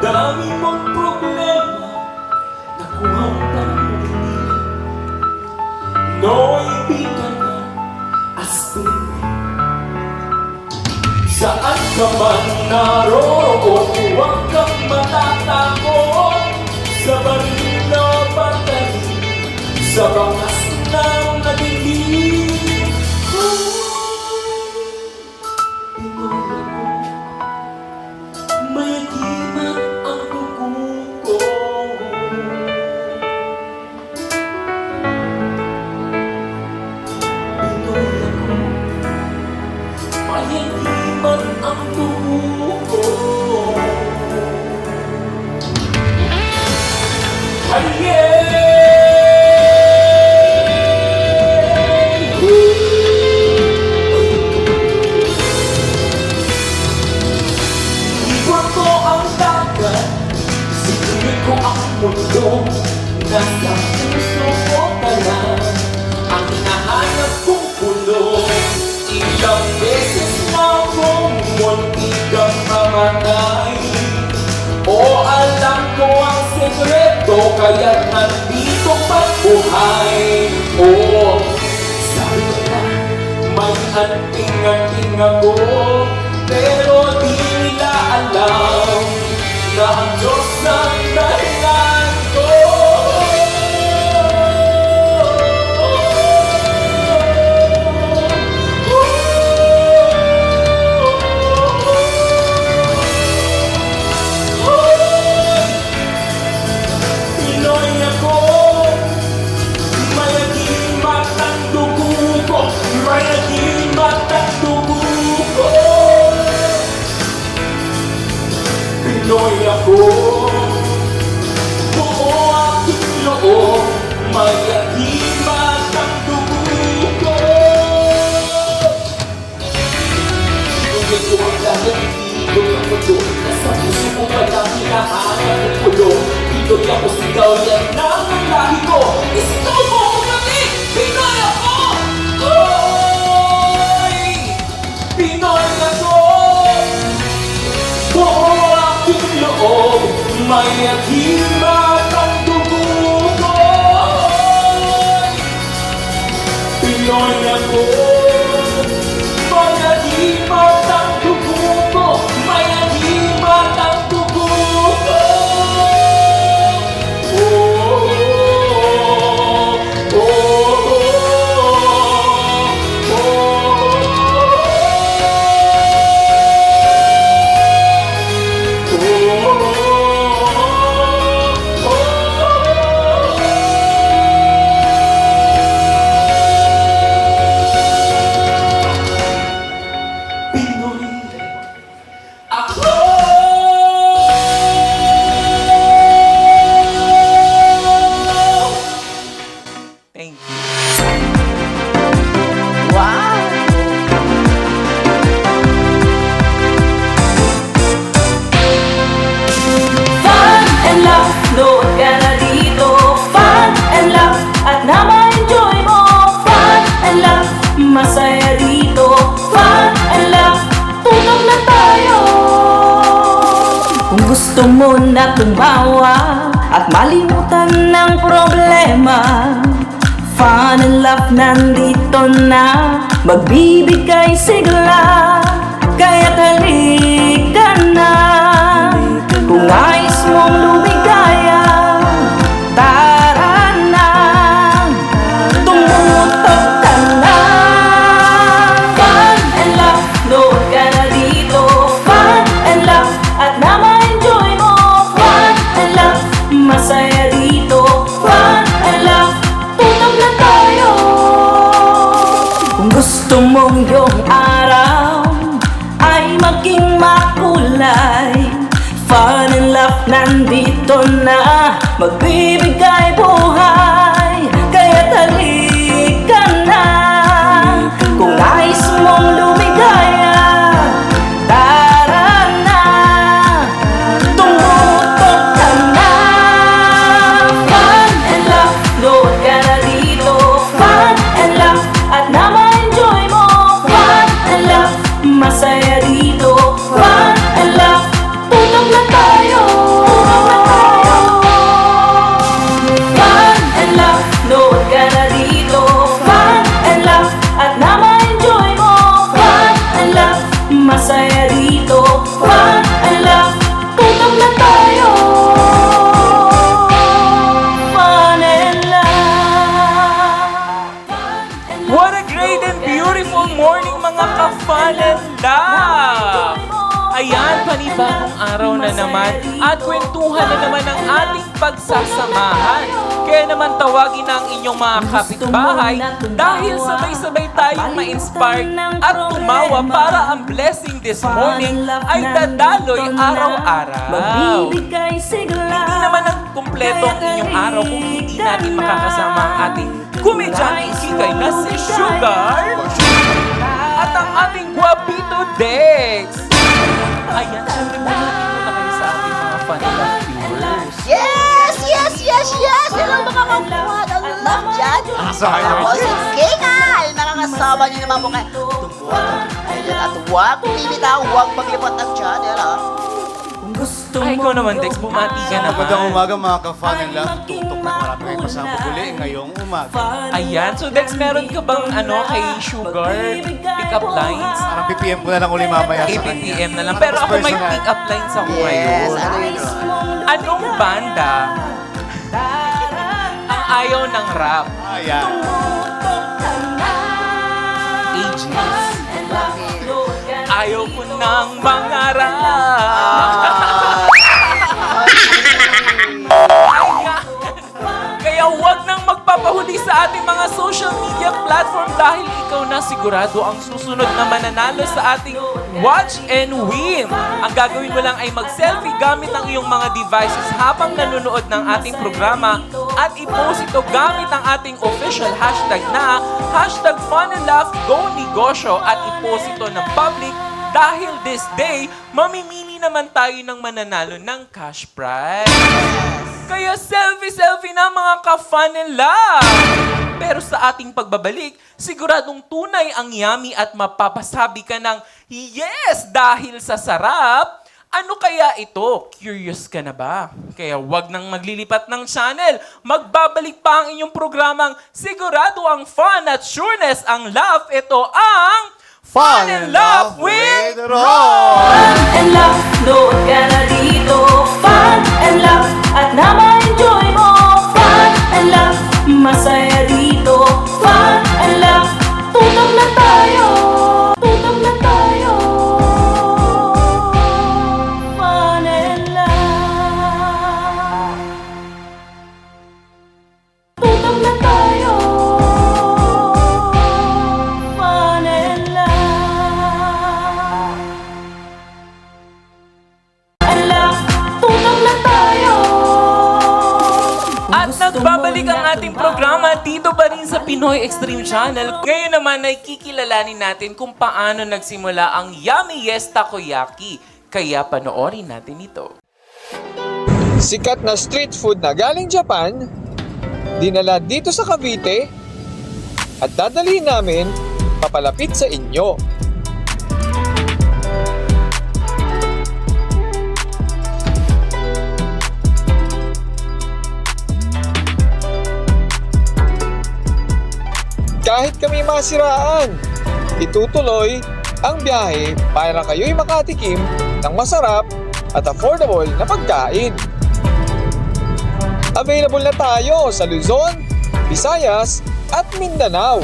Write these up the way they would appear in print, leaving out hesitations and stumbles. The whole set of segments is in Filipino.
Dami mong problema, nakuha mo pa rin. Noy ka na, aspin. Saan ka man naroon, huwag kang matatakot. Sa baril na batari, sa bakas ng nadilim. Mundo, nasa puso ko ka lang ang hinahanap kong puno. Ilang beses na akong munti kang mamatay. O alam ko ang sekreto, kaya't nandito pa'y buhay. O sabi ko na may anting-anting ako, pero di nila alam na ang Diyos ang dahilan ko. Pinoy ako, mayagimat ang dugo ko, mayagimat ang dugo ko. Pinoy ako, buo aking loob, mayagimat ang dugo ko. Tugin ko ang lahat, ilog ang mundo, nasa puso ko walang hinahanap ng pulo. Pinoy ako, sigaw yan ng lahi ko, isigaw mo ko kami, Pinoy ako! Oy! Pinoy ako, buo aking loob, mayagimat ang dugo ko. Pinoy ako, mayagimat ang dugo ko, mayagimat ang dugo ko. Fun and love nandito na, magbibigay sigla, kaya't halika na. Kung nais mong lumigaya, tara na, tumutok ka na. Fun and love, load ka na dito. Fun and love, at na ma-enjoy mo. Fun and love, masaya dito. Fun and love, tutok na tayo. Kung gusto mong iyong araw ay maging makulay, fun and love nandito na, magbibigay buhay, kaya't halika na. Kung nais mong lumigaya, tara na, tumutok ka na. Fun and love, load ka na dito. Fun and love, at na ma-enjoy mo. Fun and love, masaya dito. Fun and love, tutok na tayo. Tutok na tayo. Fun and love, load ka na dito. Fun and love, at na ma-enjoy mo. Fun and love, masaya dito. Fun and love, tutok na tayo. Fun and love. What a great and beautiful morning mga ka-fun and love! Ayan, panibagong araw na naman at kwentuhan na naman ang ating pagsasamahan. Kaya naman tawagin na ang inyong mga kapitbahay dahil sabay-sabay tayong ma-inspired at tumawa para ang blessing this morning ay dadaloy araw-araw. Hindi naman nagkumpleto ang inyong araw kung hindi natin makakasama ang ating komedyanteng hikay na si Sugar at ang ating Guapito Dex. Ayan, syempre muna kayo sa ating mga fan love viewers. Yes! Yes! Yes! Yes! Hello mga kapuhat! Ang love dyan! Ako si Kingal! Nakakasama niyo naman po kayo. Tumuha kayo at huwag bibitaw, huwag maglipat ang channel, ha? Ay, ikaw naman, Dex, bumati ka naman. Magandang umaga mga ka-fun and love. Tutok na marami kayong kasama uli ngayong umaga. Ayan, so Dex, meron ka bang kay Sugar pick-up lines? Parang PPM ko na lang uli mamaya sa kanya. APPM na lang. Pero ako may pick-up lines ako Yes! ngayon. Ano yun? Anong banda ang ayaw ng rap? Ayan. Ages. Ayaw ko ng mangarap. Kaya huwag nang magpapahuli sa ating mga social media platform dahil ikaw na sigurado ang susunod na mananalo sa ating Watch and Win. Ang gagawin mo lang ay mag-selfie gamit ang iyong mga devices habang nanonood ng ating programa at i-post ito gamit ang ating official hashtag na #FunandLaughGoNegosyo at i-post ito ng public dahil this day, mamimili naman tayo ng mananalo ng cash prize. Kaya selfie-selfie na mga ka-fun and love! Pero sa ating pagbabalik, siguradong tunay ang yummy at mapapasabi ka ng yes dahil sa sarap. Ano kaya ito? Curious ka na ba? Kaya wag nang maglilipat ng channel. Magbabalik pa ang inyong programang sigurado ang fun at sureness ang love. Ito ang Fun and Love with Ron! Fun and love, load ka na dito. Fun and love, at na ma-enjoy mo. Fun and love, masaya dito. Fun and love, tutok na tayo. Tutok na tayo. Fun and love. Tutok na tayo. Fun and love. And love, tutok na tayo. At nagbabalik ang ating programa dito pa rin sa Pinoy Extreme Channel. Ngayon naman ay kikilalanin natin kung paano nagsimula ang Yummy Yes Takoyaki. Kaya panoorin natin ito. Sikat na street food na galing Japan, dinala dito sa Cavite, at dadalhin namin papalapit sa inyo. kahit kami masiraan, itutuloy ang biyahe para kayo'y makatikim ng masarap at affordable na pagkain. Available na tayo sa Luzon, Visayas at Mindanao.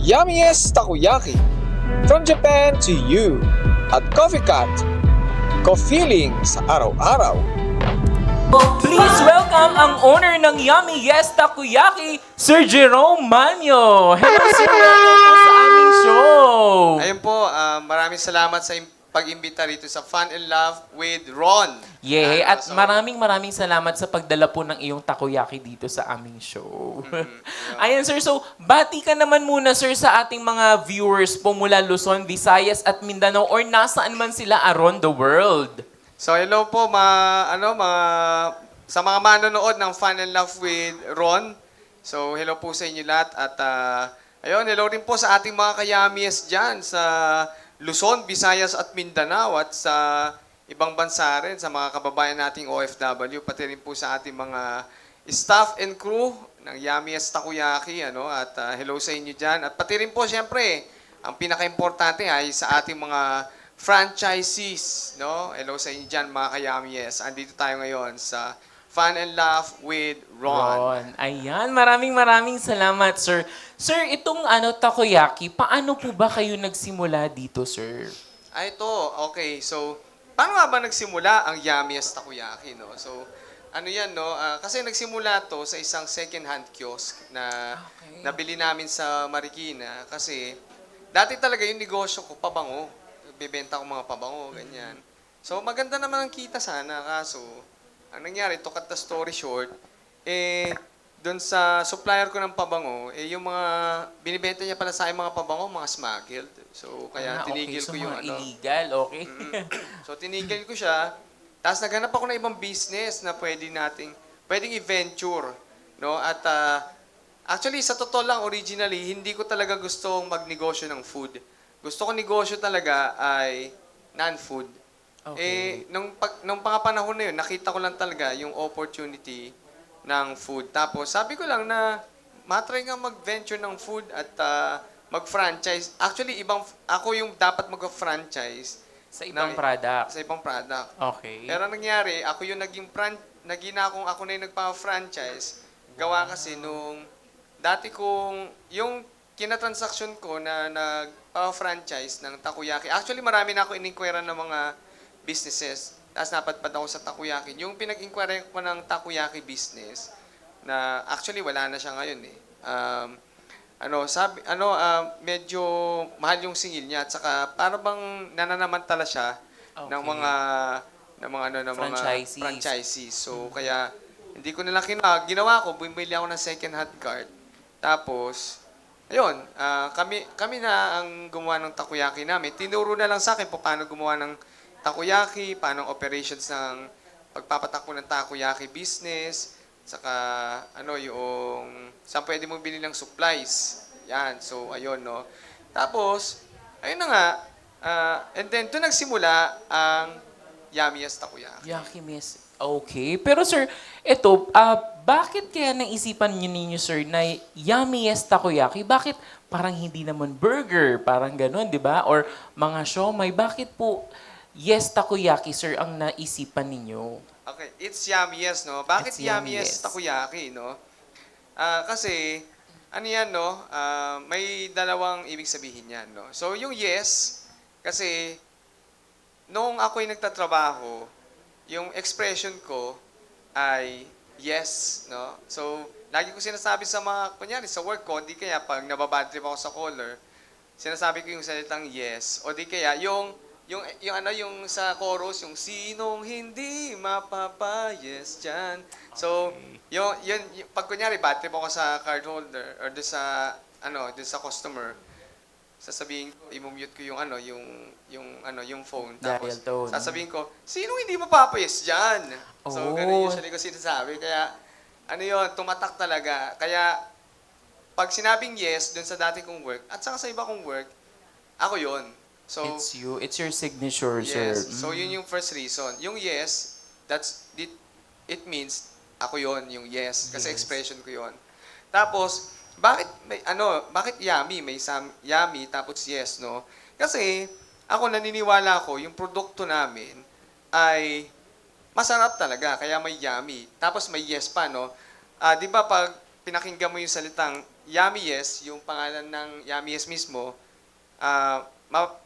Yummiest Takoyaki from Japan to you at Coffee Cat. Co-feeling sa araw-araw. Please welcome ang owner ng Yummy Yes Takoyaki, Sir Jerome Manyo. Hello sir, welcome po sa aming show. Ayun po, maraming salamat sa pag-imbita rito sa Fun and Love with Ron. Yay, Ano, at so, maraming salamat sa pagdala po ng iyong takoyaki dito sa aming show. Ayan sir, so bati ka naman muna sir sa ating mga viewers po mula Luzon, Visayas at Mindanao or nasaan man sila around the world. So hello po sa mga manonood ng Fun and Love with Ron. So hello po sa inyo lahat at ayun, hello rin po sa ating mga kayamies dyan sa Luzon, Visayas at Mindanao at sa ibang bansa rin, sa mga kababayan nating OFW, pati rin po sa ating mga staff and crew ng Yummiest Takoyaki, at hello sa inyo dyan. At pati rin po, siyempre, ang pinaka-importante ay sa ating mga franchisees, no? Hello sa inyo dyan, mga ka-Yummies. Andito tayo ngayon sa Fun and Laugh with Ron. Ayan, maraming salamat, sir. Sir, itong takoyaki, paano po ba kayo nagsimula dito, sir? Ito, okay. So, paano nga ba nagsimula ang Yummiest Takoyaki, no? So, ano yan, no? Kasi nagsimula to sa isang second-hand kiosk na nabili namin sa Marikina. Kasi, dati talaga yung negosyo ko, pabango. Bibenta ko mga pabango, ganyan. So, maganda naman ang kita sana, kaso, ang nangyari, to cut the story short, doon sa supplier ko ng pabango, yung mga binibenta niya pala sa akin mga pabango, mga smuggled. So, kaya tinigil so ko yung mga illegal, okay? So, tinigil ko siya. Tapos, naghanap ako ng ibang business na pwedeng i-venture. No? At, actually, sa totoo lang, originally, hindi ko talaga gustong magnegosyo ng food. Gusto ko negosyo talaga ay non-food. Okay. Nung pangapanahon na yun, nakita ko lang talaga yung opportunity ng food. Tapos, sabi ko lang na matry nga mag-venture ng food at mag-franchise. Actually, ako yung dapat mag-franchise. Sa ibang product. Sa ibang product. Okay. Pero nangyari, ako yung ako na yung nagpa-franchise. Gawa kasi nung dati yung kinatransaksyon ko na nagpa-franchise ng takoyaki. Actually, marami na ako in-inquire ng mga businesses. Tapos napadpad ako sa takoyaki. Yung pinag-inquire ko ng takoyaki business, na actually wala na siya ngayon eh. Medyo mahal yung singil niya at saka para bang nananamantala siya ng mga franchisees. So kaya hindi ko nila ginawa ko, bumili ako ng second-hand card. Tapos ayun, kami na ang gumawa ng takoyaki namin. Tinuro na lang sa akin paano gumawa ng takoyaki, paano ang operations ng pagpapatakbo ng takoyaki business, saka yung saan pwede mong bilhin ng supplies. Yan, so ayun, no. Tapos, ayun na nga, and then doon nagsimula ang Yummiest Takoyaki. Yakimis. Okay. Pero sir, bakit kaya naisipan ninyo, sir, na Yummiest Takoyaki? Bakit parang hindi naman burger? Parang ganun, di ba? Or mga siomay. Bakit po Yes Takoyaki, sir, ang naisipan ninyo? Okay, it's Yummiest, no? Bakit It's Yummiest Yummiest. Takoyaki, no? Kasi, yan, no? May dalawang ibig sabihin yan, no? So, yung yes, kasi, nung ako'y nagtatrabaho, yung expression ko ay yes, no? So, lagi ko sinasabi sa mga, kunyari, sa work ko, di kaya pag nababad trip ako sa caller, sinasabi ko yung salitang yes, o di kaya yung sa chorus, yung sinong hindi mapapayes dyan. So, yung pag kunyari, bad trip ako sa card holder or doon sa customer, sasabihin ko, i-mute ko yung phone. Tapos, Dial tone. sasabihin ko, sinong hindi mapapayes dyan? So, ganun usually ko sinasabi. Kaya, tumatak talaga. Kaya, pag sinabing yes, doon sa dati kong work, at saka sa iba kong work, ako yon. So, It's you. It's your signature, sir. yes. So, yun yung first reason. Yung yes, it means ako yon, yung yes. Kasi Yes. expression ko yon. Tapos, bakit yummy? May yummy, tapos yes, no? Kasi, ako naniniwala ko, yung produkto namin ay masarap talaga, kaya may yummy. Tapos may yes pa, no? Di ba pag pinakinggan mo yung salitang yummy yes, yung pangalan ng yummy yes mismo,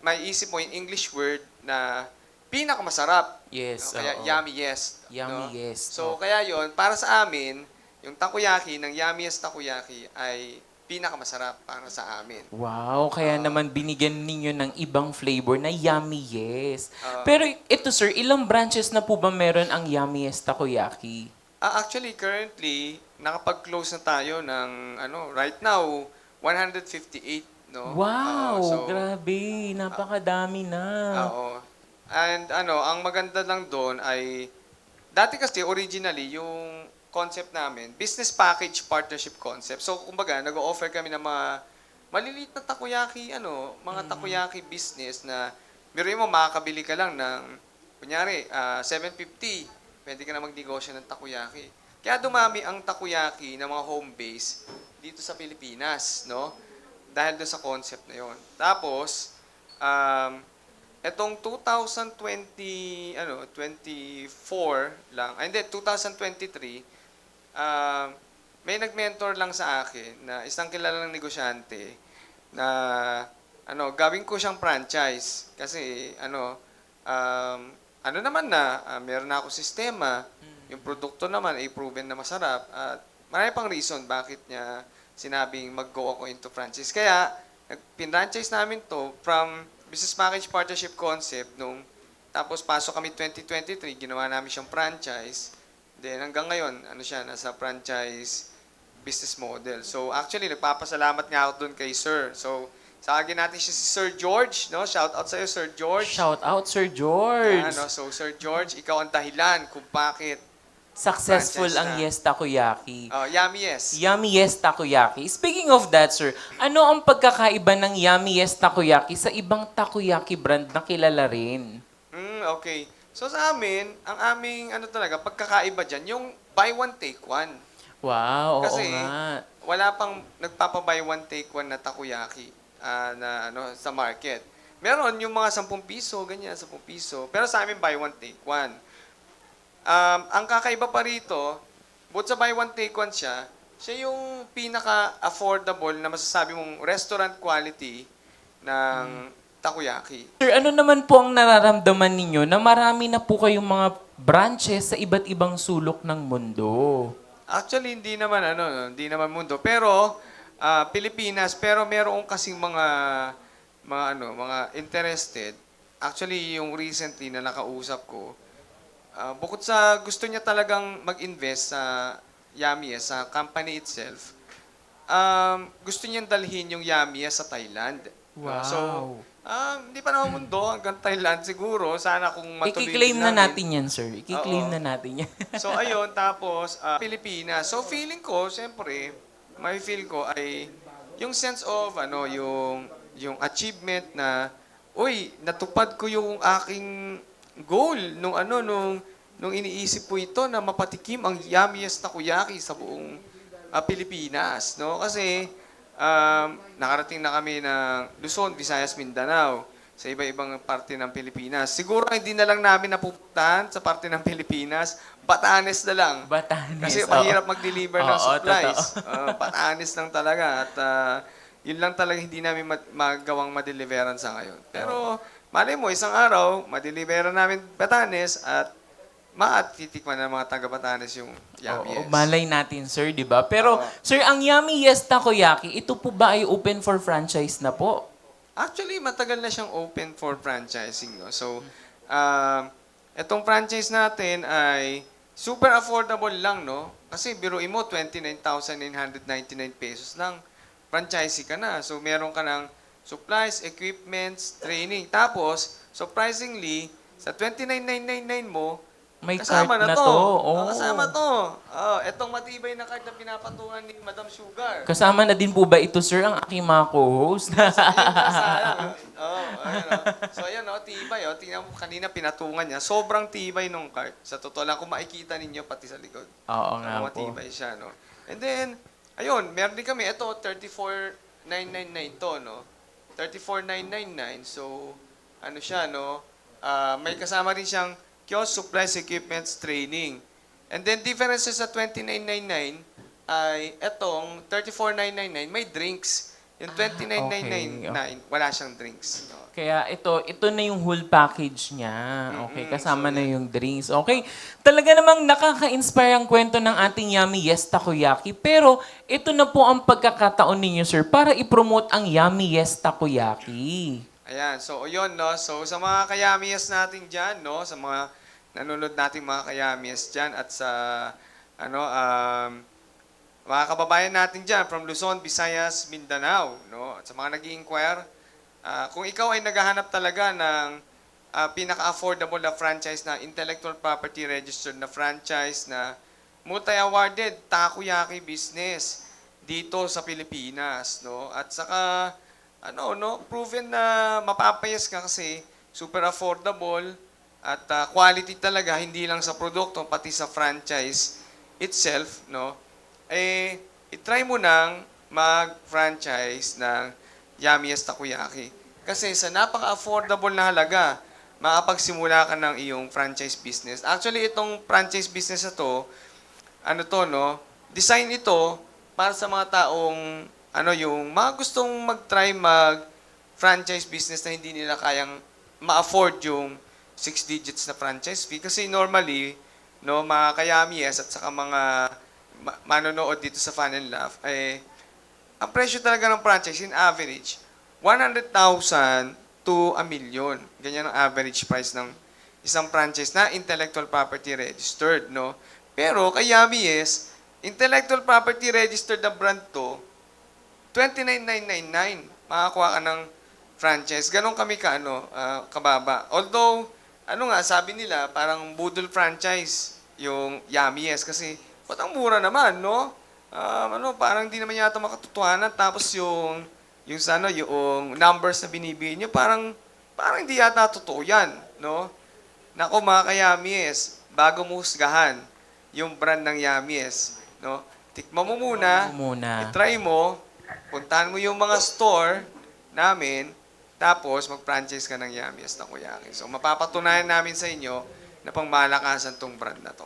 maiisip mo yung English word na pinakamasarap. Yes. No? Kaya oo. yummy yes. Yummy yes. So, kaya yon para sa amin, yung takoyaki ng yummy yes takoyaki ay pinakamasarap para sa amin. Wow, kaya naman binigyan ninyo ng ibang flavor na Yummy Yes. Ah. Pero ito sir, ilang branches na po ba meron ang Yummy Yes Takoyaki? Actually, currently, nakapag-close na tayo ng, right now, 158, no? Wow, Oo, so, grabe, napakadami na. Oo. And ang maganda lang doon ay, dati kasi originally, yung concept namin, business package partnership concept. So, kumbaga, nag-o-offer kami ng mga maliliit na takoyaki, mga takoyaki business na, biruin mo, makakabili ka lang ng, kunyari, 750, pwede ka na magnegosyo ng takoyaki. Kaya dumami ang takoyaki ng mga home base dito sa Pilipinas, no? Dahil doon sa concept na yon. Tapos, etong 2024 lang, hindi, 2023, may nag-mentor lang sa akin na isang kilalang negosyante na gawin ko siyang franchise kasi naman na meron na ako sistema, yung produkto naman ay proven na masarap at marami pang reason bakit niya sinabing mag-go ako into franchise. Kaya pin-franchise namin to from business package partnership concept tapos pasok kami 2023, ginawa namin siyang franchise. Then hanggang ngayon, nasa franchise business model. So actually, nagpapasalamat nga ako doon kay Sir. So, sagagin natin siya si Sir George, no? Shout out sa'yo, Sir George. Shout out Sir George. So, Sir George, ikaw ang dahilan kung bakit Successful franchise ang na. Yes Takoyaki. Yummy yes. Yummy Yes Takoyaki. Speaking of that, sir, ano ang pagkakaiba ng Yummy Yes Takoyaki sa ibang takoyaki brand na kilala rin? Okay. So sa amin, ang aming pagkakaiba dyan, yung buy one, take one. Wow, Kasi oo nga. wala pang nagpapa-buy one, take one na takoyaki sa market. Meron yung mga 10 piso, ganyan, 10 piso. Pero sa amin, buy one, take one. Ang kakaiba pa rito, bukod sa buy one, take one siya yung pinaka-affordable na masasabi mong restaurant quality ng takoyaki. Sir, ano naman po ang nararamdaman ninyo na marami na po kayong mga branches sa iba't ibang sulok ng mundo? Actually, hindi naman mundo. Pero, Pilipinas, pero meron kasing mga interested. Actually, yung recently na nakausap ko, bukod sa gusto niya talagang mag-invest sa Yummy sa company itself, gusto niyang dalhin yung Yummy sa Thailand. Wow. So, hindi pa naman mundo, hanggang Thailand siguro. Sana kung matuloy Iki-claim din na namin. natin yan, sir. Iki-claim Oo. na natin yan. So, ayun, tapos, Pilipinas. So, feeling ko, siyempre, may feel ko ay yung sense of, yung achievement na, uy, natupad ko yung aking goal nung iniisip ko ito na mapatikim ang yummiest takoyaki sa buong Pilipinas, no? Kasi, nakarating na kami ng Luzon, Visayas, Mindanao, sa iba-ibang parte ng Pilipinas. Siguro hindi na lang namin napupuntahan sa parte ng Pilipinas, Batanes na lang. Batanes. Kasi oo. mahirap mag-deliver ng Oo, supplies. totoo. Batanes lang talaga. At yun lang talaga hindi namin magawang madeliveran sa ngayon. Pero malay mo, isang araw, madeliveran namin Batanes at titikman ng mga taga-Batanes yung Yummy Oo, Yes. malay natin, sir, di ba? Pero, Oo. sir, ang Yummy Yes Takoyaki, ito po ba ay open for franchise na po? Actually, matagal na siyang open for franchising. No? So, itong franchise natin ay super affordable lang, no? Kasi biruin mo, 29,999 pesos lang. Franchisee ka na. So, meron ka ng supplies, equipments, training. Tapos, surprisingly, sa 29,999 mo, May kasama cart na to. to. Oh. Kasama to. Etong matibay na cart na pinapatungan ni Madam Sugar. Kasama na din po ba ito, sir, ang aking mga co-host? So ayan, tibay. Tingnan mo, kanina pinatungan niya. Sobrang tibay nung cart. Sa totoo lang, kung makikita ninyo pati sa likod. Oo nga po. Matibay siya, no? And then, ayun, meron din kami. Ito, 34,999 to, no? 34,999. So, ano siya, no? May kasama rin siyang kiosk, supplies, equipments, training. And then, differences sa 29,999 ay etong 34,999 may drinks. Yung 29,999, wala siyang drinks. No? Kaya ito na yung whole package niya. Okay, kasama na yung drinks. Okay, talaga namang nakaka-inspire ang kwento ng ating Yummy Yes Takoyaki. Pero ito na po ang pagkakataon ninyo, sir, para i-promote ang Yummy Yes Takoyaki. Ayan, so yun, no? So sa mga kayamies natin dyan, no? Sa mga nanonood nating mga kayamies dyan at sa, mga kababayan natin dyan from Luzon, Visayas, Mindanao, no? At sa mga nag-i-inquire, kung ikaw ay naghahanap talaga ng pinaka-affordable na franchise na intellectual property registered na franchise na multi-awarded takoyaki business dito sa Pilipinas, no? At saka proven na mapapayas ka kasi super affordable at quality talaga, hindi lang sa produkto pati sa franchise itself, no? I-try mo nang mag-franchise ng Yummiest Takoyaki. Kasi sa napaka-affordable na halaga, makapagsimula ka ng iyong franchise business. Actually, itong franchise business na to, design ito para sa mga taong, yung mga gustong mag-try mag-franchise business na hindi nila kayang ma-afford yung 6 digits na franchise fee. Kasi normally, mga kayamies at saka mga manonood dito sa Fun and Laugh, ang presyo talaga ng franchise, in average, 100,000 to 1 million. Ganyan ang average price ng isang franchise na intellectual property registered, no? Pero kay Yummies, intellectual property registered na brand to, 29,999. Makakuha ka ng franchise. Ganon kami kababa. Although, sabi nila, parang budol franchise yung Yummies kasi ang mura naman, no? Parang di naman yata makatotohanan. Tapos yung numbers na binibigay niyo, parang hindi yata totoo yan, no? Nako mga ka-Yummies, bago mo husgahan yung brand ng Yummies, no? Tikman mo muna, i-try mo, puntahan mo yung mga store namin, tapos mag-franchise ka ng Yummies Takoyaki. So mapapatunayan namin sa inyo na pangmalakasan tong brand na to.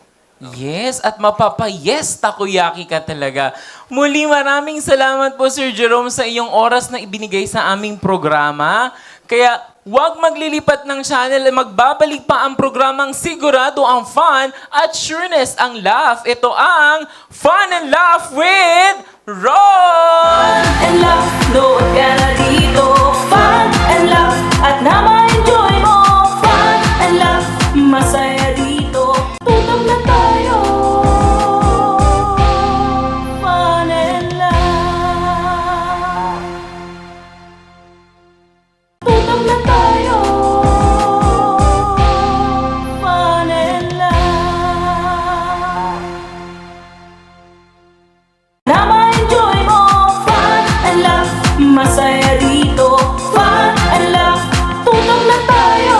Yes, at mapapa-yes takoyaki ka talaga. Muli, maraming salamat po, Sir Jerome, sa iyong oras na ibinigay sa aming programa. Kaya huwag maglilipat ng channel, magbabalik pa ang programang sigurado ang fun at sureness ang laugh. Ito ang Fun and Laugh with Ron! Fun and laugh, nood ka na dito. Fun and laugh, at na-enjoy mo. Fun and laugh, masaya dito. Tutok na tayo. Fun and laugh. Tutok na tayo. Fun and laugh. Na-enjoy mo. Fun and laugh, masaya dito. Fun and laugh, tutok na tayo.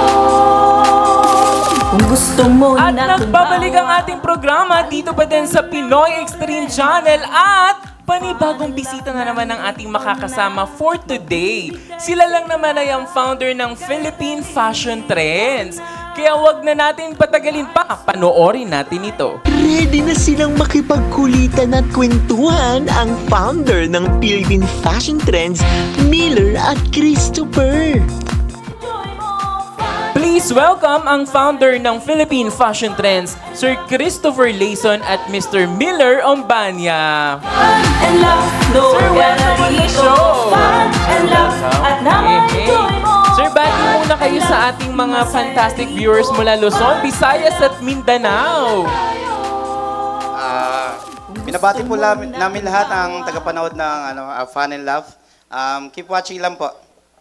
Kung gusto mo At na nagbabalik ang ating programa dito pa din sa Pinoy Extreme Channel at panibagong bisita na naman ang ating makakasama for today. Sila lang naman ay ang founder ng Philippine Fashion Trends. Kaya wag na natin patagalin pa, panoorin natin ito. Ready na silang makipagkulitan at kwentuhan ang founder ng Philippine Fashion Trends, Miller at Christopher. Please welcome ang founder ng Philippine Fashion Trends, Sir Christopher Layson at Mr. Miller Ombania. Fun and laugh, nood Sir, ka na welcome on the dito. show. Fun and laugh, at na-enjoy mo. Sir, bati muna kayo sa ating mga fantastic viewers mula Luzon, Visayas at Mindanao. Binabati po namin lahat ang tagapanood ng Fun and Laugh. Keep watching lang po.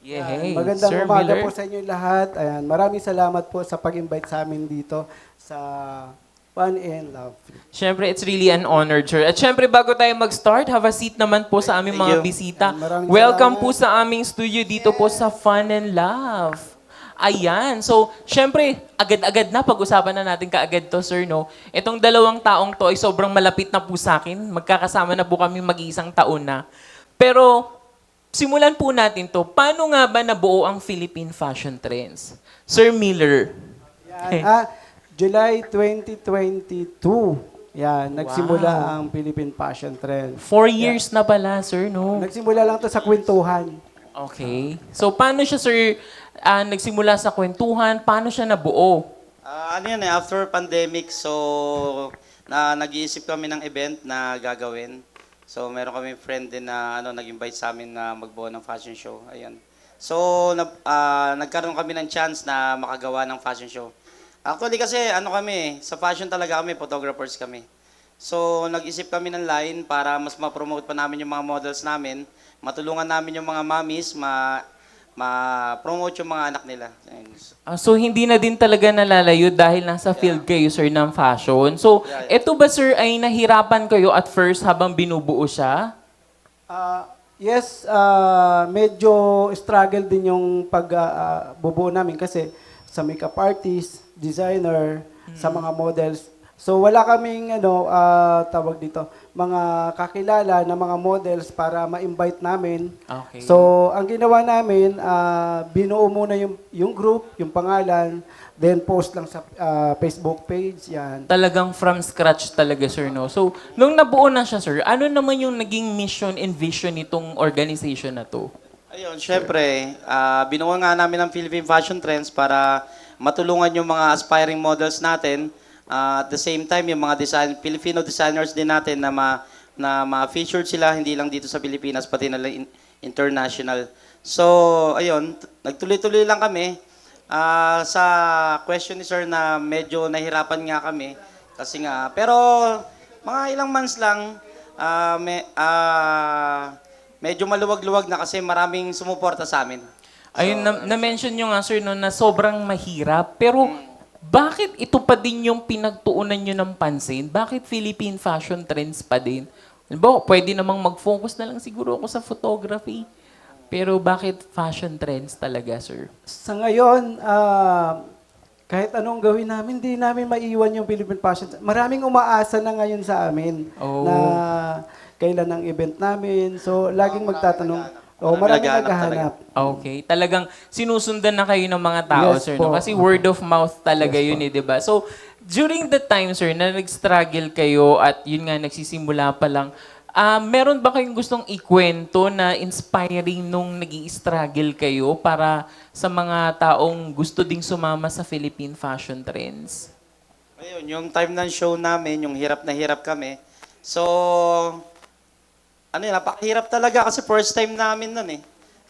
Yay! Magandang Sir umaga Miller. po sa inyo lahat. Ayan, maraming salamat po sa pag-invite sa amin dito sa Fun and Love. Siyempre, it's really an honor, sir. At siyempre, bago tayo mag-start, have a seat naman po sa aming mga bisita. Maraming Welcome salamat. po sa aming studio dito po sa Fun and Love. Ayan. So, siyempre, agad-agad na, pag-usapan na natin kaagad to, sir, no? Itong dalawang taong to ay sobrang malapit na po sa akin. Magkakasama na po kami mag-iisang taon na. Pero, simulan po natin to. Paano nga ba nabuo ang Philippine Fashion Trends? Sir Miller. Yan, July 2022. Yan, nagsimula ang Philippine Fashion Trend. 4 years na pala, sir, no? Nagsimula lang to sa kwentuhan. Okay. So, paano siya, sir, nagsimula sa kwentuhan? Paano siya nabuo? Ano yan after pandemic, so nag-iisip kami ng event na gagawin. So meron kami friend din na nag-invite sa amin na magbuo ng fashion show. Ayan. So nagkaroon kami ng chance na makagawa ng fashion show. Actually kasi sa fashion talaga kami, photographers kami. So nag-isip kami ng line para mas ma-promote pa namin yung mga models namin, matulungan namin yung mga mommies, ma-promote yung mga anak nila. So, hindi na din talaga nalalayo dahil nasa field kayo, sir, ng fashion. So, eto ba, sir, ay nahirapan kayo at first habang binubuo siya? Yes, medyo struggle din yung pagbubuo namin kasi sa makeup artist, designer, sa mga models. So wala kaming tawag dito, mga kakilala na mga models para ma-invite namin. Okay. So ang ginawa namin, binuo muna yung group, yung pangalan, then post lang sa Facebook page, yan. Talagang from scratch talaga, sir, no? So, nung nabuo na siya, sir, ano naman yung naging mission and vision nitong organization na to? Ayun, syempre, binuo nga namin ang Philippine Fashion Trends para matulungan yung mga aspiring models natin. At the same time, yung mga Filipino designers din natin na ma-featured sila, hindi lang dito sa Pilipinas, pati na international. So, ayun, nagtuloy-tuloy lang kami. Sa question ni Sir na medyo nahirapan nga kami, kasi nga, pero mga ilang months lang, medyo maluwag-luwag na kasi maraming sumuporta sa amin. Ayun, na-mention nyo nga, sir, no, na sobrang mahirap. Pero, bakit ito pa din yung pinagtuunan nyo ng pansin? Bakit Philippine Fashion Trends pa din? Halimbawa, pwede namang mag-focus na lang siguro ako sa photography. Pero bakit fashion trends talaga, sir? Sa ngayon, kahit anong gawin namin, hindi namin maiwan yung Philippine Fashion Trends. Maraming umaasa na ngayon sa amin na kailan ang event namin. So, laging magtatanong. Maraming naghahanap. Okay. Talagang sinusundan na kayo ng mga tao, Yes sir. po. No? Kasi word of mouth talaga yun, di ba? So, during the time, sir, na nag-struggle kayo at yun nga, nagsisimula pa lang, meron ba kayong gustong ikwento na inspiring nung nag-i-struggle kayo para sa mga taong gusto ding sumama sa Philippine Fashion Trends? Ayun, yung time ng show namin, yung hirap na hirap kami. So, napakahirap talaga kasi first time namin nun eh.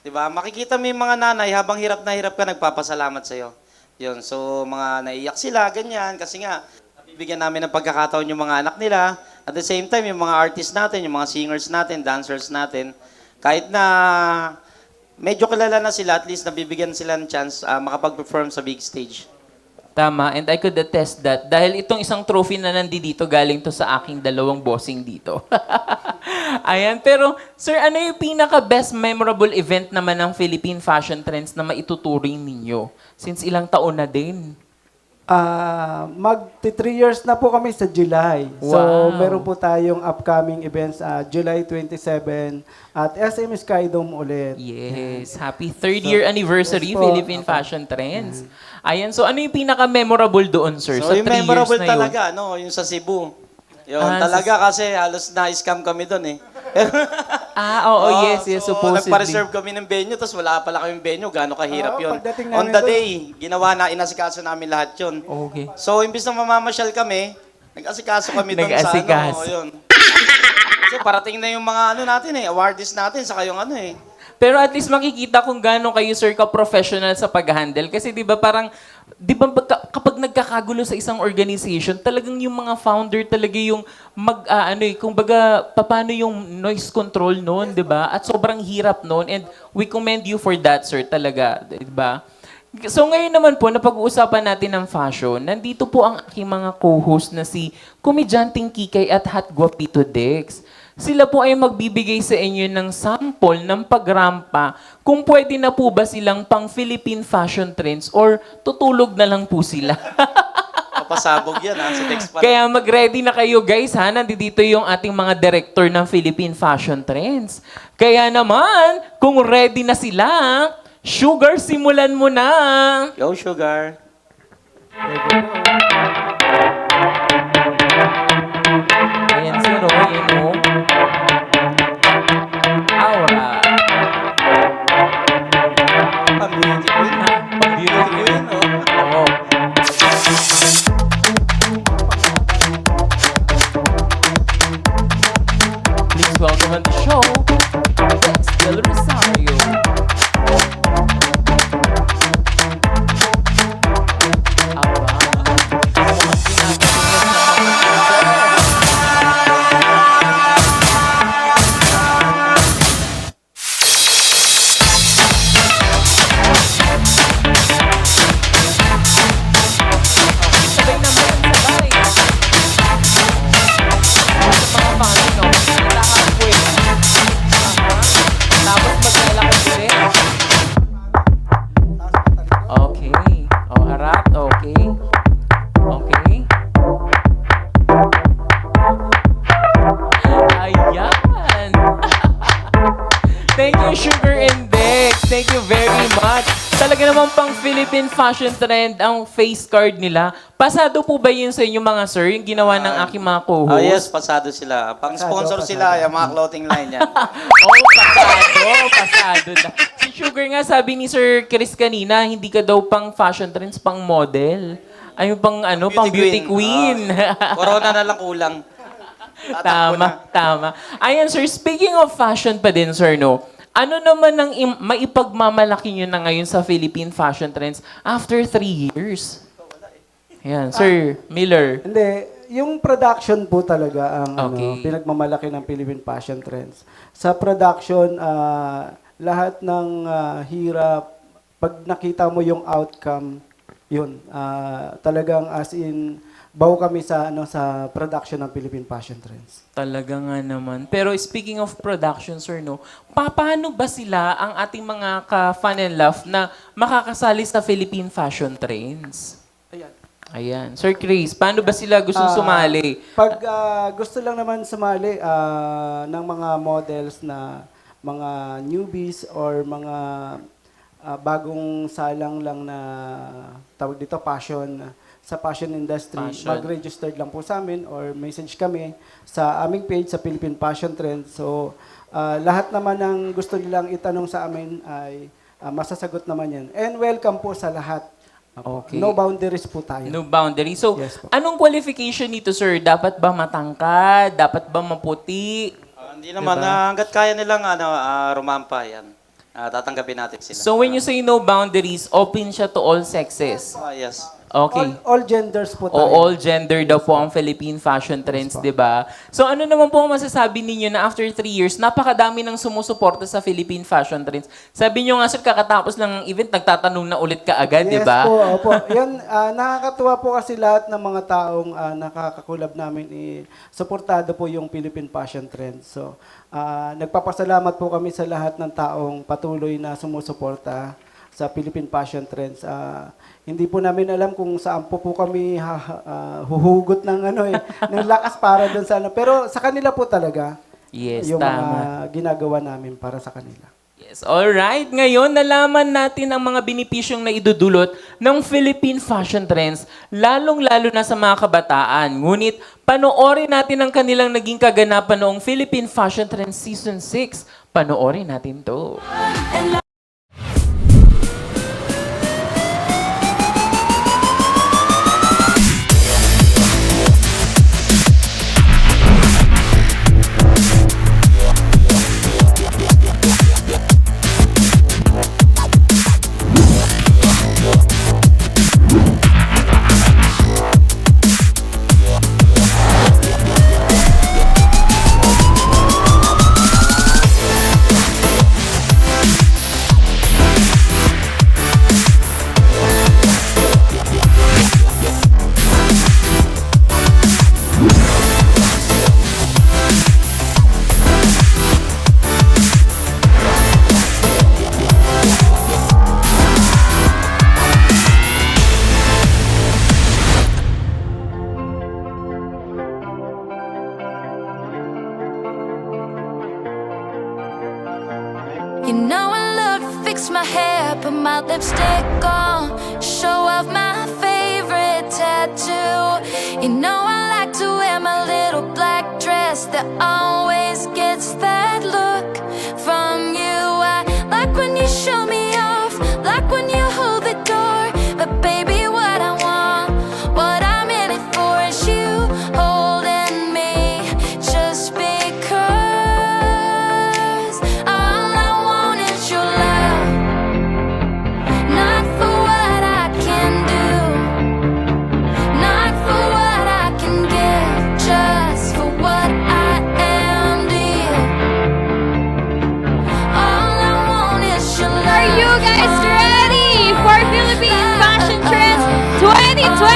'Di ba? Makikita mo yung mga nanay habang hirap na hirap ka, nagpapasalamat sa iyo. 'Yun. So, mga naiyak sila ganyan kasi nga nabibigyan namin ng pagkakataon yung mga anak nila. At the same time, yung mga artists natin, yung mga singers natin, dancers natin, kahit na medyo kilala na sila, at least nabibigyan sila ng chance makapag-perform sa big stage. Tama, and I could attest that dahil itong isang trophy na nandito galing to sa aking dalawang bossing dito. Ayan, pero sir, ano yung pinaka-best memorable event naman ng Philippine Fashion Trends na maituturing ninyo? Since ilang taon na din. Magti 3 years na po kami sa July. So, Wow. meron po tayong upcoming events July 27 at SM Skydome ulit. Yes, happy 3rd year anniversary yes po. Philippine Fashion Trends. Ayan, so ano yung pinaka-memorable doon, sir? So, sa yung 3 years memorable na yun? talaga, yung sa Cebu. Yun, Ah, talaga kasi halos na-scam kami doon eh. Oo, yes, so, supposedly. nagpa-reserve kami ng venue, tapos wala pala kaming venue, gano'ng kahirap yun. Pagdating On namin the doon- day, ginawa na, inasikaso namin lahat yun. Okay. So, imbis na mamamasyal kami, nag-asikaso kami doon sa Nag-asikaso. yun. Kasi parating na yung mga natin awardees natin, saka yung Pero at least makikita kung gaano kayo, sir, ka-professional sa pag-handle. Kasi di ba parang, di ba kapag nagkakagulo sa isang organization, talagang yung mga founder talaga yung kumbaga, paano yung noise control noon, di ba? At sobrang hirap noon. And we commend you for that, sir, talaga. Di ba? So ngayon naman po, napag-uusapan natin ng fashion. Nandito po ang aking mga co-host na si Komedyanteng Kikay at Hot Guapito Dex. Sila po ay magbibigay sa inyo ng sample ng pagrampa kung pwede na po ba silang pang Philippine fashion trends or tutulog na lang po sila. Papasabog yan ha, si Dex pa. Kaya mag-ready na kayo guys ha, nandito yung ating mga director ng Philippine fashion trends. Kaya naman, kung ready na sila, Sugar, simulan mo na! Go, Sugar. Ayan si Roy, ayan mo. Aura. Pang-beauty queen. Pang-beauty queen. Oo. Please welcome on the show, Dex Del Rosario. Okay. Oh, harap. Okay. Okay. Ayan. Thank you, Sugar and Dex. Thank you very much. Talaga naman pang Philippine fashion trend ang face card nila. Pasado po ba yun sa inyo mga sir, yung ginawa ng aking mga co-host? Oh, yes, pasado sila. Pang-sponsor sila, yung mga clothing line yan. Oh, pasado na. Si Sugar nga, sabi ni Sir Chris kanina, hindi ka daw pang fashion trends, pang model. Ay, pang beauty queen. Corona na lang kulang. Tama. Ayan, sir, speaking of fashion pa din, sir, no? Ano naman ang maipagmamalaki nyo na ngayon sa Philippine fashion trends after 3 years? Ayan, Sir Miller. Hindi, yung production po talaga ang Okay. pinagmamalaki ng Philippine fashion trends. Sa production, lahat ng hirap, pag nakita mo yung outcome, yun, talagang as in, bawo kami sa sa production ng Philippine fashion trends. Talaga nga naman. Pero speaking of production, sir, no, paano ba sila ang ating mga ka-fun and love na makakasali sa Philippine fashion trends? Ayan. Sir Chris, paano ba sila gustong sumali? Pag gusto lang naman sumali ng mga models na mga newbies or mga bagong salang lang na tawag dito sa fashion industry, mag-registered lang po sa amin or message kami sa aming page sa Philippine Fashion Trends. So, lahat naman ng gusto nilang itanong sa amin ay masasagot naman yan. And welcome po sa lahat. Okay. No boundaries po tayo. No boundary. So, Yes po. anong qualification nito, sir? Dapat ba matangkad? Dapat ba maputi? Hindi naman, hanggat kaya nilang rumampa yan. Tatanggapin natin sila. So, when you say no boundaries, open siya to all sexes? Yes. Okay. All genders po O tayo. all gender daw po ang Philippine fashion trends, di ba? So ano naman po ang masasabi ninyo na after 3 years, napakadami ng sumusuporta sa Philippine fashion trends. Sabi nyo nga, sir, kakatapos lang ng event, nagtatanong na ulit ka agad, di ba? Yes po, opo. Yan, nakakatuwa po kasi lahat ng mga taong nakakakulab namin, suportado po yung Philippine fashion trends. So, nagpapasalamat po kami sa lahat ng taong patuloy na sumusuporta sa Philippine fashion trends. Hindi po namin alam kung saan po kami huhugot ng ng lakas para doon sa pero sa kanila po talaga. Yes, yung tama. mga ginagawa namin para sa kanila. Yes, alright. Ngayon, nalaman natin ang mga benepisyong na idudulot ng Philippine fashion trends, lalong-lalo na sa mga kabataan. Ngunit, panoorin natin ang kanilang naging kaganapan noong Philippine Fashion Trends Season 6. Panoorin natin to. fix my hair, put my lipstick on, show off my favorite tattoo. You know I like to wear my little black dress that always gets that look from you. I like when you show me off, like when you hold the door. But baby, what I want, what I'm in it for is you holding me. Just because all I want is your love, not for what I can do, not for what I can give, just for what I am to you. All I want is your love. Are you guys ready for Philippine Fashion Trends 2025?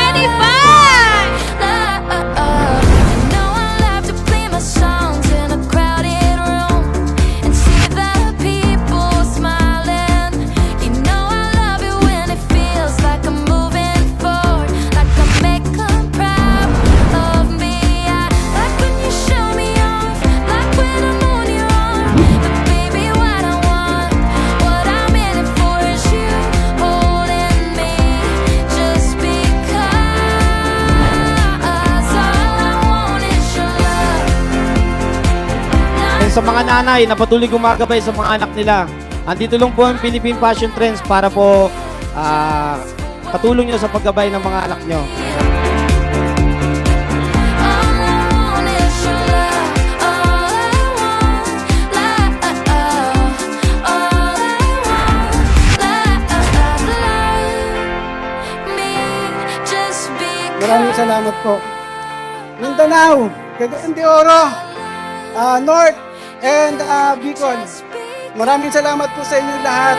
Sa mga nanay na patuloy gumagabay sa mga anak nila, andito lang po ang Philippine Fashion Trends para po katulong nyo sa paggabay ng mga anak nyo. Maraming salamat po. Mindanao, Cagayan de Oro, North, and Bicol. Maraming salamat po sa inyo lahat.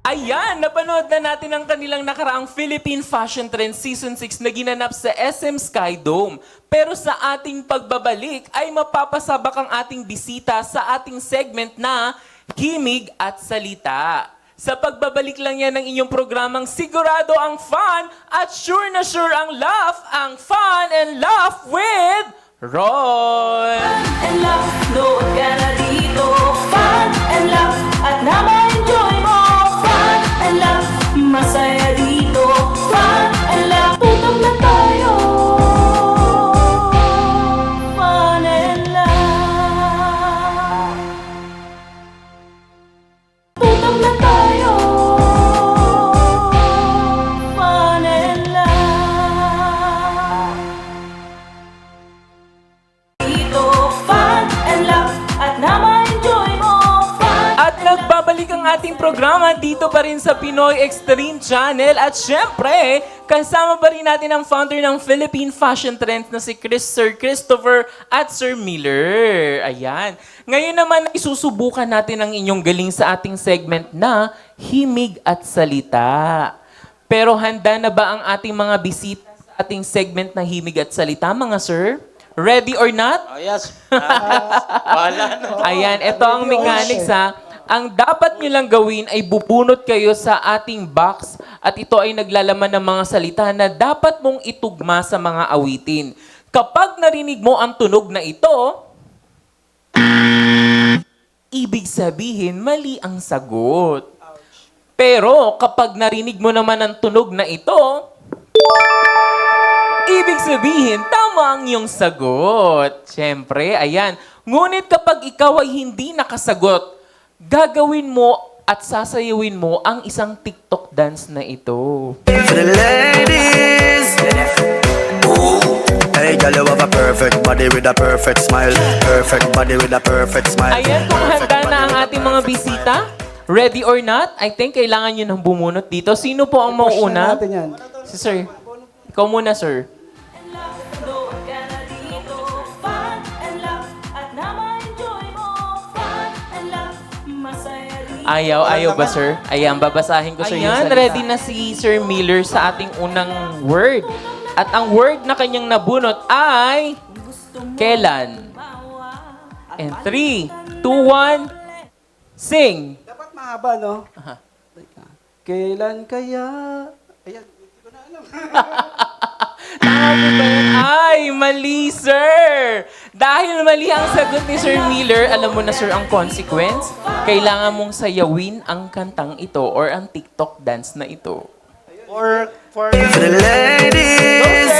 Ayan, napanood na natin ang kanilang nakaraang Philippine Fashion Trends Season 6 na ginanap sa SM Sky Dome. Pero sa ating pagbabalik ay mapapasabak ang ating bisita sa ating segment na Himig at Salita. Sa pagbabalik lang yan ng inyong programang sigurado ang fun at sure na sure ang laugh, ang fun and laugh with Roy! Fun and laugh, load ka na dito. Fun and laugh at na-enjoy mo. Fun and laugh, masaya dito. Fun and laugh, tutok na tayo. Fun and laugh, tutok na tayo. Fun and laugh, dito. Fun and laugh at na-enjoy mo. ating programa dito pa rin sa Pinoy Extreme Channel. At syempre, kasama pa rin natin ang founder ng Philippine Fashion Trends na si Sir Christopher at Sir Miller. Ayan. Ngayon naman, isusubukan natin ang inyong galing sa ating segment na Himig at Salita. Pero handa na ba ang ating mga bisita sa ating segment na Himig at Salita, mga sir? Ready or not? Oh, yes. Wala no. Ayan, ito ang mechanics ha. Ang dapat nyo lang gawin ay bubunot kayo sa ating box at ito ay naglalaman ng mga salita na dapat mong itugma sa mga awitin. Kapag narinig mo ang tunog na ito, ibig sabihin mali ang sagot. Pero kapag narinig mo naman ang tunog na ito, ibig sabihin, tama ang iyong sagot. Siyempre, ayan. Ngunit kapag ikaw ay hindi nakasagot, gagawin mo at sasayawin mo ang isang TikTok dance na ito. For the ladies, hey girl, you have a perfect body with a perfect smile. Perfect body with a perfect smile. Ayan, kung handa na ang ating mga bisita, ready or not, I think kailangan nyo nang bumunot dito. Sino po ang mauuna? Natin yan. Si Sir. Ikaw muna, Sir. Ayaw ba, Sir? Ayan, babasahin ko, Sir, yung salita. Ready na si Sir Miller sa ating unang word. At ang word na kanyang nabunot ay kailan. And 3, 2, 1, sing! Dapat mahaba, no? Kailan kaya? Ayan, hindi ko na alam. Tama po ba yan? Ay, mali, sir! Dahil mali ang sagot ni Sir Miller, alam mo na, sir, ang consequence? Kailangan mong sayawin ang kantang ito or ang TikTok dance na ito. For For the ladies,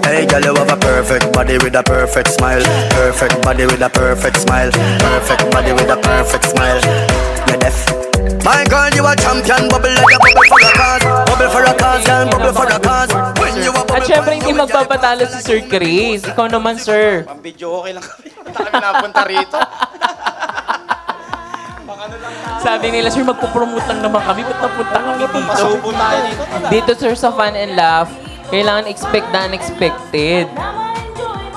hey girl, you have a perfect body with a perfect smile. Perfect body with a perfect smile. Perfect body with a perfect smile. You're deaf. My girl, you a champion. Bubble like a bubble for a cause. Bubble for a cause, girl. Bubble for a cause. When you a At syempre, hindi magpapatalo si Sir Chris. Ikaw naman, sir. Pang video okay lang kami. Kami napunta rito. Sabi nila, sir, magpo-promote lang naman kami. Ba't napunta kami dito? Pasubo tayo dito. Dito, sir, sa Fun and Laugh, kailangan expect the unexpected.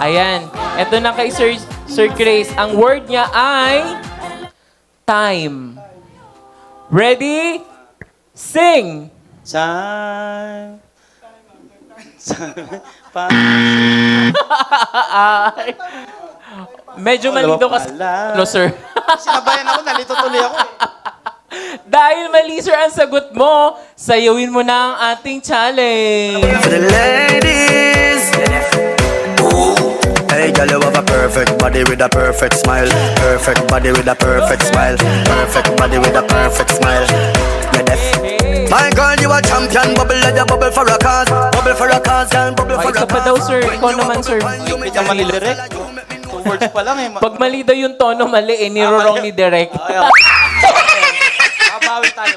Ayan. Ito na kay Sir Chris. Ang word niya ay time. Ready? Sing! Time. Medyo malito kasi. No, sir. Sinabayan ako, nalito tuloy ako. Dahil mali, sir, ang sagot mo, sayawin mo na ang ating challenge. For the ladies, hey girl, you have a perfect body with a perfect smile. Perfect body with a perfect smile. Perfect body with a perfect smile. You're deaf. My girl, you a champion. Bubble like a bubble for a cause. Bubble for a cause, girl. Bubble for a Isa pa daw, sir. Ikaw naman, sir. Hindi ka mali direct. 2 words pa lang eh. Pag mali daw yung tono, mali eh. Nirorong ni Direk. Babawi tayo.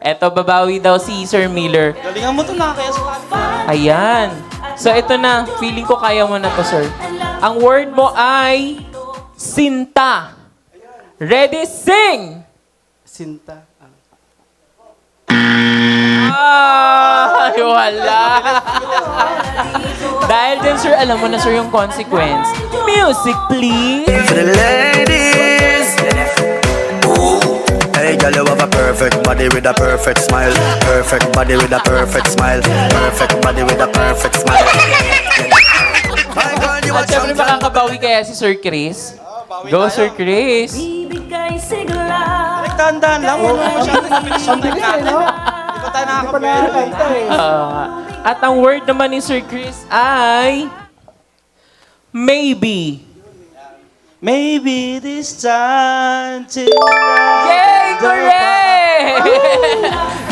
Eto, babawi daw si Sir Miller. Galingan mo to na kaya sa Ayan. So, ito na. Feeling ko kaya mo na to, sir. Ang word mo ay sinta. Ready, sing! Sinta. Ay, wala. Dahil din, sir, alam mo na, sir, yung consequence. Music, please! For the ladies, hey girl, you have a perfect body with a perfect smile. Perfect body with a perfect smile. Perfect body with a perfect smile. My girl, you a At syempre, champion. makakabawi kaya si Sir Chris? Go, Sir Chris! Tandaan lang, huwag mo masyadong mabilis yung Bilis eh, no? Hindi pa tayo Hindi pa nakakapwede. nakakita eh. At ang word naman ni Sir Chris ay maybe. Maybe this time to Yay! Correct!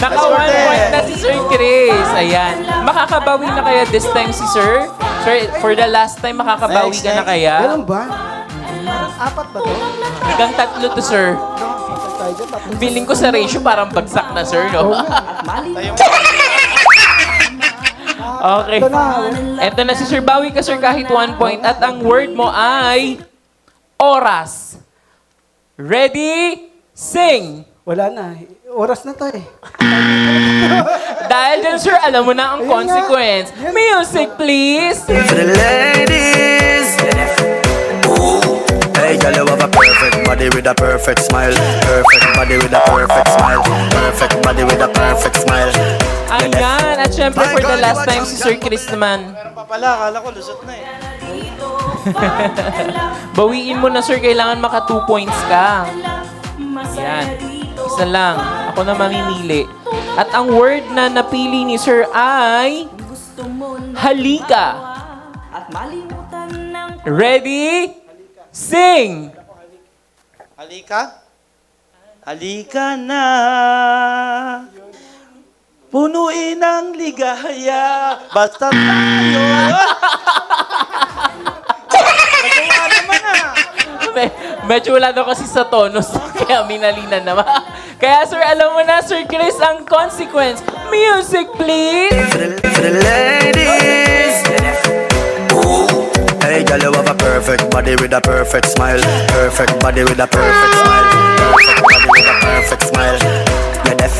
Naka 1 point na si Sir Chris. Ayan. Makakabawi na kaya this time si Sir? Sir, for the last time, makakabawi ka na kaya? Ganun ba? Parang apat ba to? Hanggang 3 to, Sir. Tayo dyan, tapos. Feeling ko sa ratio parang bagsak na, Sir, no? Okay. Ito na. Eto na si Sir. Bawi ka, Sir, kahit 1 point. At ang word mo ay oras. Ready? Sing! Wala na. Oras na to eh. Dahil dyan, sir, alam mo na ang Ayun nga. consequence. Music, please! For the ladies. Hey, girl, you have a perfect body with a perfect smile. Perfect body with a perfect smile. Perfect body with a perfect smile. Ayan, at syempre for the last time si Sir Chris naman. Meron pa pala, akala ko lusot na eh. Bawiin mo na, sir, kailangan maka 2 points ka. Ayan, isa lang. Ako na mamimili. At ang word na napili ni sir ay halika. Ready? Sing! Halika? Halika na. Punuin ang ligaya. Basta tayo. Nagawa naman ah. Medyo wala daw kasi sa tonus, kaya minalinan naman. Kaya sir, alam mo na, Sir Chris, ang consequence. Music, please! For the ladies. Hey, girl, you have a perfect body with a perfect smile. Perfect body with a perfect smile. Perfect body with a perfect smile. You're deaf.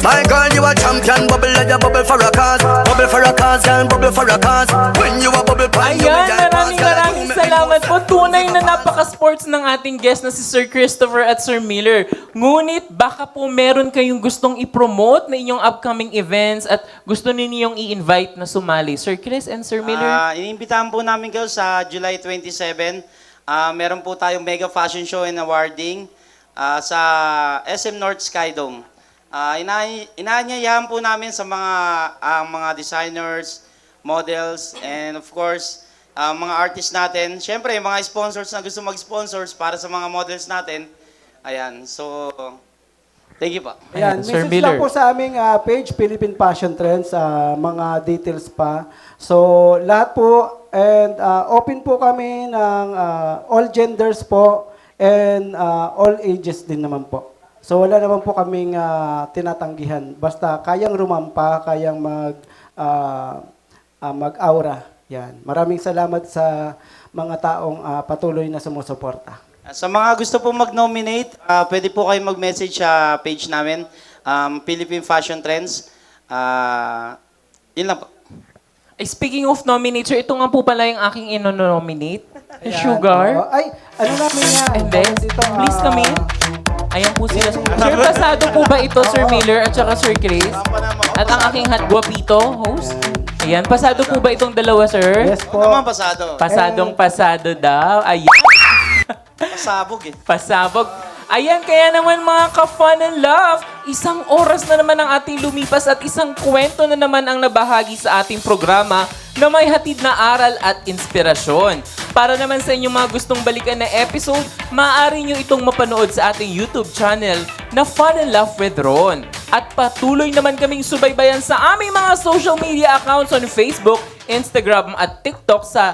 My girl, you a champion. Bubble like a bubble for a cause. Bubble for a cause, girl, bubble for a cause. When you a bubble pan, you Ayan, a maraming salamat po. Tunay na napaka-sports ng ating guest na si Sir Christopher at Sir Miller. Ngunit baka po meron kayong gustong i-promote na inyong upcoming events at gusto ninyong i-invite na sumali. Sir Chris and Sir Miller? Iniimbitahan po namin kayo sa July 27. Meron po tayong mega fashion show and awarding sa SM North Skydome. Inaanyayahan po namin sa mga designers, models, and of course, mga artists natin. Siyempre, mga sponsors na gusto mag-sponsors para sa mga models natin. Ayan, so, thank you po. Ayan, Sir message Miller. lang po sa aming page, Philippine Fashion Trends, mga details pa. So, lahat po, and open po kami ng all genders po, and all ages din naman po. So, wala naman po kaming tinatanggihan. Basta kayang rumampa, kayang mag-aura. Yan. Maraming salamat sa mga taong patuloy na sumusuporta. Sa mga gusto po mag-nominate, pwede po kayo mag-message sa page namin, Philippine Fashion Trends. Yun lang po. Speaking of nominator, ito nga po pala yung aking ino-nominate. Ayan. Sugar. Ay, ano namin nga? And then, Dito, please come in. Ayan po sila. Sir, pasado po ba ito, Sir Miller at saka Sir Chris? At ang aking hot guapito, host? Ayan, pasado po ba itong dalawa, sir? Yes po. Ano naman pasado? Pasadong pasado daw. Ayan. Pasabog eh. Pasabog. Ayan, kaya naman mga ka-fun and love, isang oras na naman ang ating lumipas at isang kwento na naman ang nabahagi sa ating programa na may hatid na aral at inspirasyon. Para naman sa inyong mga gustong balikan na episode, maaari nyo itong mapanood sa ating YouTube channel na Fun and Love with Ron. At patuloy naman kaming subaybayan sa aming mga social media accounts on Facebook, Instagram at TikTok sa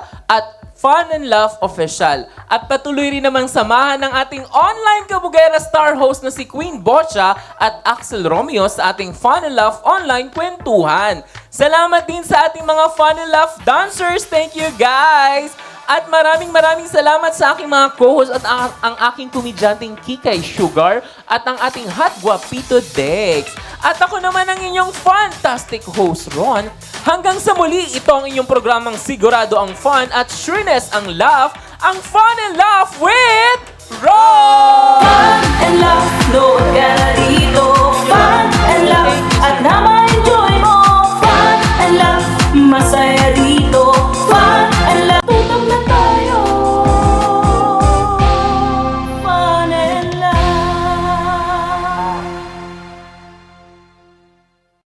Fun and Love Official. At patuloy rin namang samahan ng ating online kabugera star host na si Queen Bocha at Axel Romeo sa ating Fun and Love online kwentuhan. Salamat din sa ating mga Fun and Love dancers. Thank you guys! At maraming salamat sa aking mga co-host at ang aking komedyanteng Kikay Sugar at ang ating hot guapito Dex. At ako naman ang inyong fantastic host Ron. Hanggang sa muli, ito ang inyong programang sigurado ang fun at sureness ang laugh, ang Fun and Laugh with Ron! Fun and laugh, load ka na dito. Fun and laugh, at naman